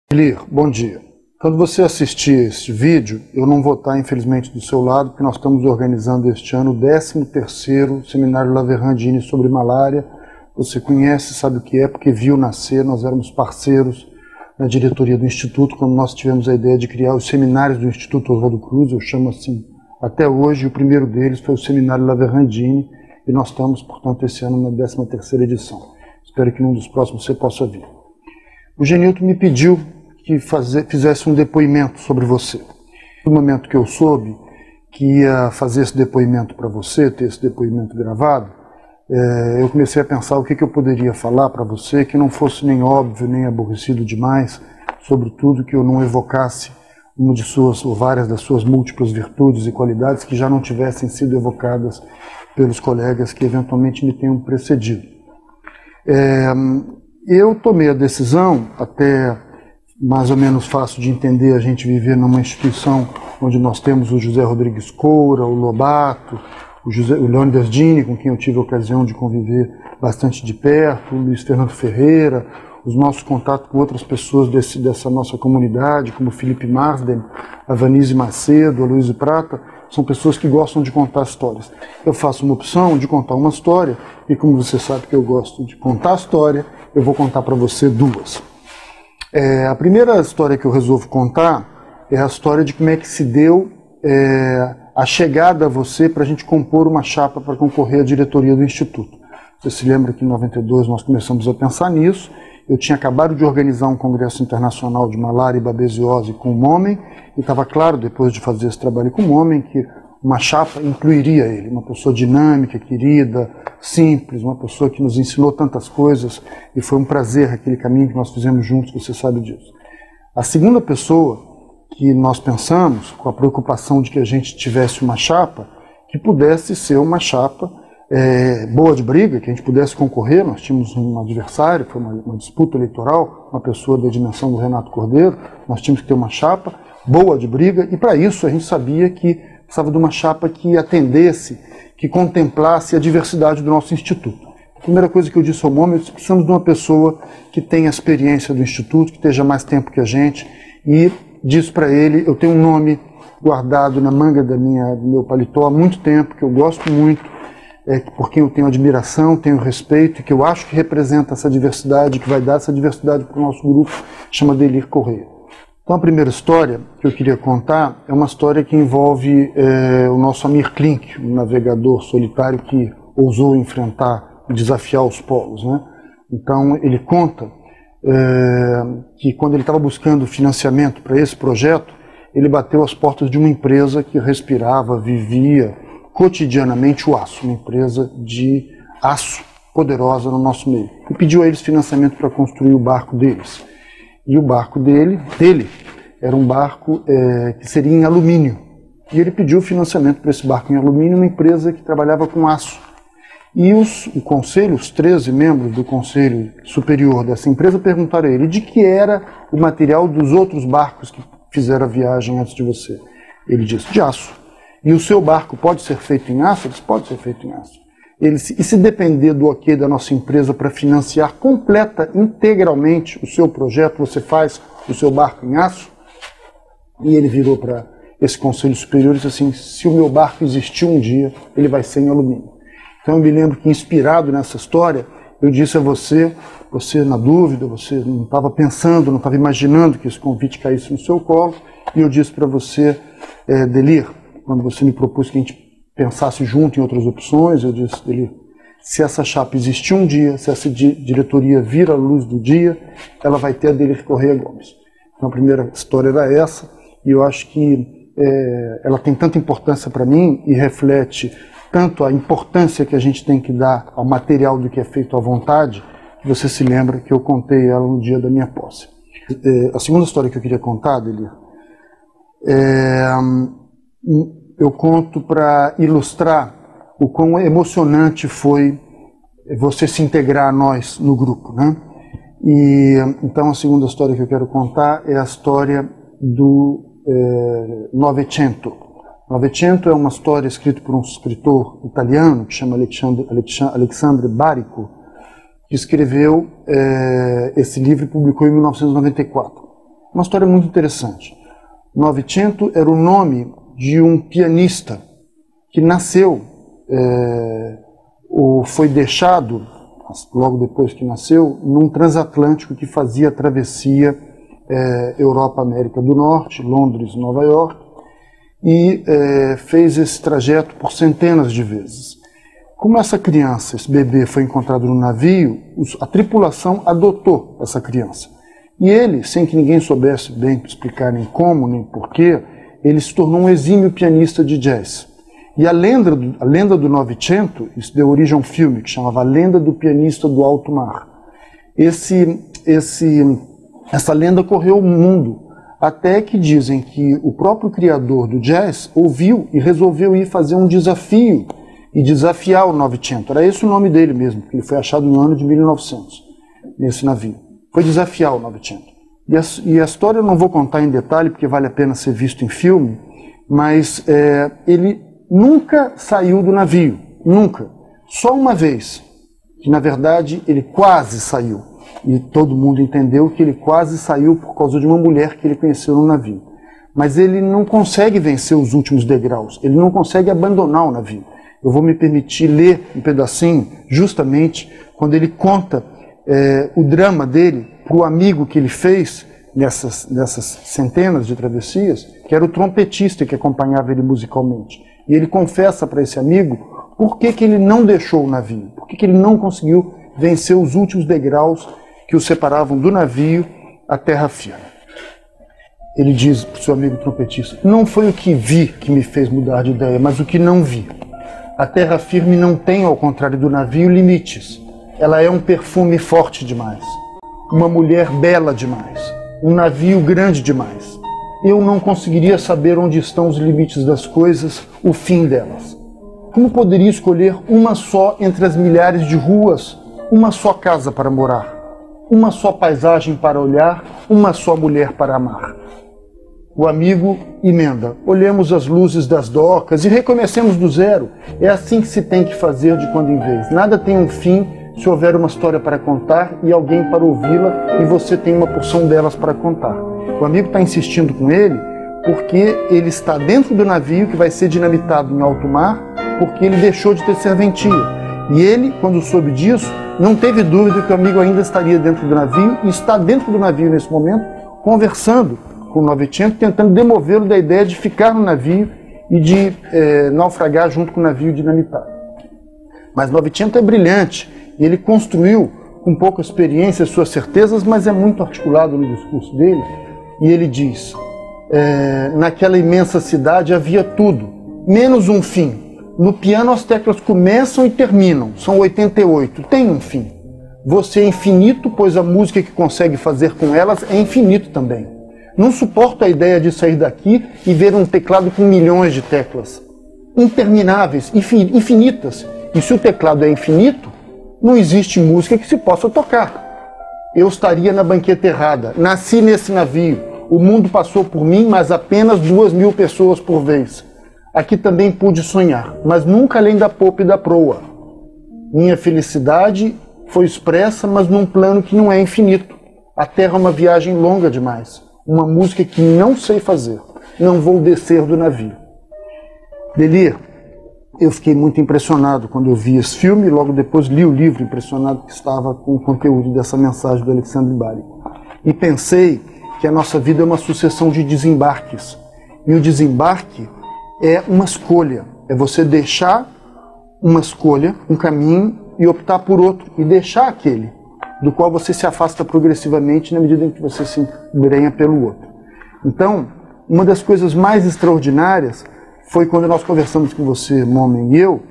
Elir, bom dia. Quando você assistir este vídeo, eu não vou estar, infelizmente, do seu lado, porque nós estamos organizando este ano o 13º Seminário La Verrandini sobre malária. Você conhece, sabe o que é, porque viu nascer, nós éramos parceiros na diretoria do Instituto, quando nós tivemos a ideia de criar os seminários do Instituto Oswaldo Cruz, eu chamo assim até hoje, e o primeiro deles foi o Seminário La Verrandini, e nós estamos, portanto, esse ano na 13ª edição. Espero que num dos próximos você possa vir. O Genilton me pediu que fizesse um depoimento sobre você. No momento que eu soube que ia fazer esse depoimento para você, ter esse depoimento gravado, eu comecei a pensar o que eu poderia falar para você que não fosse nem óbvio, nem aborrecido demais, sobretudo que eu não evocasse uma de suas, ou várias das suas múltiplas virtudes e qualidades que já não tivessem sido evocadas pelos colegas que eventualmente me tenham precedido. Eu tomei a decisão, até mais ou menos fácil de entender, a gente viver numa instituição onde nós temos o José Rodrigues Coura, o Lobato, o Leônidas Dini, com quem eu tive a ocasião de conviver bastante de perto, o Luiz Fernando Ferreira, os nossos contatos com outras pessoas dessa nossa comunidade, como o Felipe Marsden, a Vanise Macedo, a Luiz Prata, são pessoas que gostam de contar histórias. Eu faço uma opção de contar uma história, e como você sabe que eu gosto de contar história, eu vou contar para você duas. A primeira história que eu resolvo contar é a história de como é que se deu a chegada a você para a gente compor uma chapa para concorrer à diretoria do Instituto. Você se lembra que em 92 nós começamos a pensar nisso. Eu tinha acabado de organizar um congresso internacional de malária e babesiose com um homem, e estava claro, depois de fazer esse trabalho com um homem, que uma chapa incluiria ele, uma pessoa dinâmica, querida, simples, uma pessoa que nos ensinou tantas coisas, e foi um prazer aquele caminho que nós fizemos juntos, você sabe disso. A segunda pessoa que nós pensamos, com a preocupação de que a gente tivesse uma chapa, que pudesse ser uma chapa boa de briga, que a gente pudesse concorrer. Nós tínhamos um adversário, foi uma disputa eleitoral, uma pessoa da dimensão do Renato Cordeiro, nós tínhamos que ter uma chapa boa de briga, e para isso a gente sabia que precisava de uma chapa que atendesse, que contemplasse a diversidade do nosso Instituto. A primeira coisa que eu disse ao homem, eu disse: precisamos de uma pessoa que tenha experiência do Instituto, que esteja mais tempo que a gente, e disse para ele: eu tenho um nome guardado na manga do meu paletó há muito tempo, que eu gosto muito, por quem eu tenho admiração, tenho respeito, e que eu acho que representa essa diversidade, que vai dar essa diversidade para o nosso grupo, chama Elir Correia. Então a primeira história que eu queria contar é uma história que envolve o nosso Amir Klink, um navegador solitário que ousou enfrentar e desafiar os polos, né? Então ele conta que quando ele estava buscando financiamento para esse projeto, ele bateu às portas de uma empresa que respirava, vivia cotidianamente o aço, uma empresa de aço poderosa no nosso meio, e pediu a eles financiamento para construir o barco deles. E o barco dele era um barco que seria em alumínio. E ele pediu financiamento para esse barco em alumínio, uma empresa que trabalhava com aço. E o conselho, os 13 membros do conselho superior dessa empresa perguntaram a ele de que era o material dos outros barcos que fizeram a viagem antes de você. Ele disse: de aço. E o seu barco pode ser feito em aço? Ele disse: pode ser feito em aço. Ele disse: e se depender do ok da nossa empresa para financiar integralmente o seu projeto, você faz o seu barco em aço? E ele virou para esse conselho superior e disse assim: se o meu barco existir um dia, ele vai ser em alumínio. Então eu me lembro que, inspirado nessa história, eu disse a você na dúvida, você não estava pensando, não estava imaginando que esse convite caísse no seu colo, e eu disse para você, Elir, quando você me propôs que a gente pensasse junto em outras opções, eu disse: Elir, se essa chapa existir um dia, se essa diretoria vir à luz do dia, ela vai ter a Elir Correia Gomes. Então a primeira história era essa, e eu acho que ela tem tanta importância para mim e reflete tanto a importância que a gente tem que dar ao material do que é feito à vontade, que você se lembra que eu contei ela no dia da minha posse. A segunda história que eu queria contar, Elir, eu conto para ilustrar o quão emocionante foi você se integrar a nós no grupo, né? E então a segunda história que eu quero contar é a história do Novecento. Novecento é uma história escrita por um escritor italiano que chama Alexandre Barico, que escreveu esse livro e publicou em 1994. Uma história muito interessante. Novecento era o nome de um pianista que nasceu, ou foi deixado, logo depois que nasceu, num transatlântico que fazia a travessia Europa-América do Norte, Londres, Nova York, e fez esse trajeto por centenas de vezes. Como essa criança, esse bebê, foi encontrado no navio, a tripulação adotou essa criança. E ele, sem que ninguém soubesse bem explicar nem como, nem porquê, ele se tornou um exímio pianista de jazz. E a lenda do Novecento, isso deu origem a um filme que chamava A Lenda do Pianista do Alto Mar. Essa lenda correu o mundo, até que dizem que o próprio criador do jazz ouviu e resolveu ir fazer um desafio e desafiar o Novecento. Era esse o nome dele mesmo, porque ele foi achado no ano de 1900, nesse navio. Foi desafiar o Novecento. E a história eu não vou contar em detalhe, porque vale a pena ser visto em filme, mas ele nunca saiu do navio, nunca. Só uma vez, que na verdade ele quase saiu. E todo mundo entendeu que ele quase saiu por causa de uma mulher que ele conheceu no navio. Mas ele não consegue vencer os últimos degraus, ele não consegue abandonar o navio. Eu vou me permitir ler um pedacinho, justamente quando ele conta o drama dele para o amigo que ele fez nessas centenas de travessias, que era o trompetista que acompanhava ele musicalmente. E ele confessa para esse amigo por que ele não deixou o navio, por que ele não conseguiu vencer os últimos degraus que o separavam do navio à terra firme. Ele diz para o seu amigo trompetista: não foi o que vi que me fez mudar de ideia, mas o que não vi. A terra firme não tem, ao contrário do navio, limites. Ela é um perfume forte demais, uma mulher bela demais, um navio grande demais. Eu não conseguiria saber onde estão os limites das coisas, o fim delas. Como poderia escolher uma só entre as milhares de ruas, uma só casa para morar, uma só paisagem para olhar, uma só mulher para amar? O amigo emenda: olhemos as luzes das docas e recomecemos do zero. É assim que se tem que fazer de quando em vez. Nada tem um fim se houver uma história para contar e alguém para ouvi-la, e você tem uma porção delas para contar. O amigo está insistindo com ele porque ele está dentro do navio que vai ser dinamitado em alto mar, porque ele deixou de ter serventia. E ele, quando soube disso, não teve dúvida que o amigo ainda estaria dentro do navio, e está dentro do navio nesse momento, conversando com o Novecento, tentando demovê-lo da ideia de ficar no navio e de naufragar junto com o navio dinamitado. Mas Novecento é brilhante, e ele construiu, com pouca experiência, suas certezas, mas é muito articulado no discurso dele, e ele diz: naquela imensa cidade havia tudo, menos um fim. No piano as teclas começam e terminam, são 88, tem um fim. Você é infinito, pois a música que consegue fazer com elas é infinito também. Não suporto a ideia de sair daqui e ver um teclado com milhões de teclas, intermináveis, infinitas. E se o teclado é infinito, não existe música que se possa tocar. Eu estaria na banqueta errada. Nasci nesse navio. O mundo passou por mim, mas apenas 2.000 pessoas por vez. Aqui também pude sonhar, mas nunca além da popa e da proa. Minha felicidade foi expressa, mas num plano que não é infinito. A terra é uma viagem longa demais. Uma música que não sei fazer. Não vou descer do navio. Delir, eu fiquei muito impressionado quando eu vi esse filme, e logo depois li o livro, impressionado que estava com o conteúdo dessa mensagem do Alexandre Bari. E pensei que a nossa vida é uma sucessão de desembarques. E o desembarque é uma escolha. É você deixar uma escolha, um caminho, e optar por outro. E deixar aquele do qual você se afasta progressivamente na medida em que você se embrenha pelo outro. Então, uma das coisas mais extraordinárias foi quando nós conversamos com você, Momen e eu,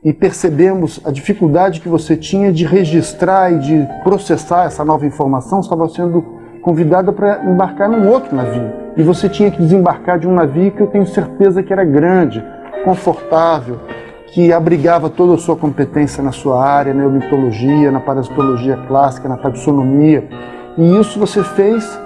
e percebemos a dificuldade que você tinha de registrar e de processar essa nova informação. Você estava sendo convidada para embarcar num outro navio. E você tinha que desembarcar de um navio que eu tenho certeza que era grande, confortável, que abrigava toda a sua competência na sua área, na mitologia, na parasitologia clássica, na taxonomia. E isso você fez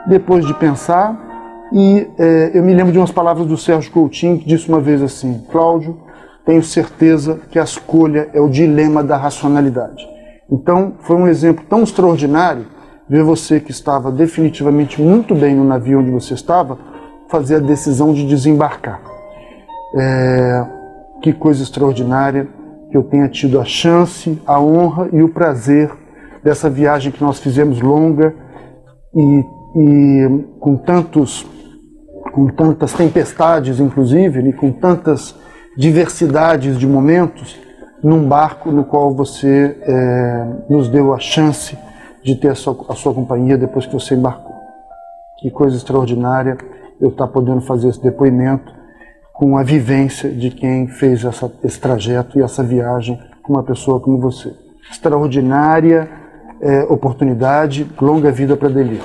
depois de pensar. E eu me lembro de umas palavras do Sérgio Coutinho, que disse uma vez assim: Cláudio, tenho certeza que a escolha é o dilema da racionalidade. Então, foi um exemplo tão extraordinário ver você que estava definitivamente muito bem no navio onde você estava, fazer a decisão de desembarcar. Que coisa extraordinária que eu tenha tido a chance, a honra e o prazer dessa viagem que nós fizemos longa e com tantas tempestades, inclusive, e com tantas diversidades de momentos, num barco no qual você nos deu a chance de ter a sua companhia depois que você embarcou. Que coisa extraordinária eu estar podendo fazer esse depoimento com a vivência de quem fez esse trajeto e essa viagem com uma pessoa como você. Extraordinária oportunidade, longa vida para Delir.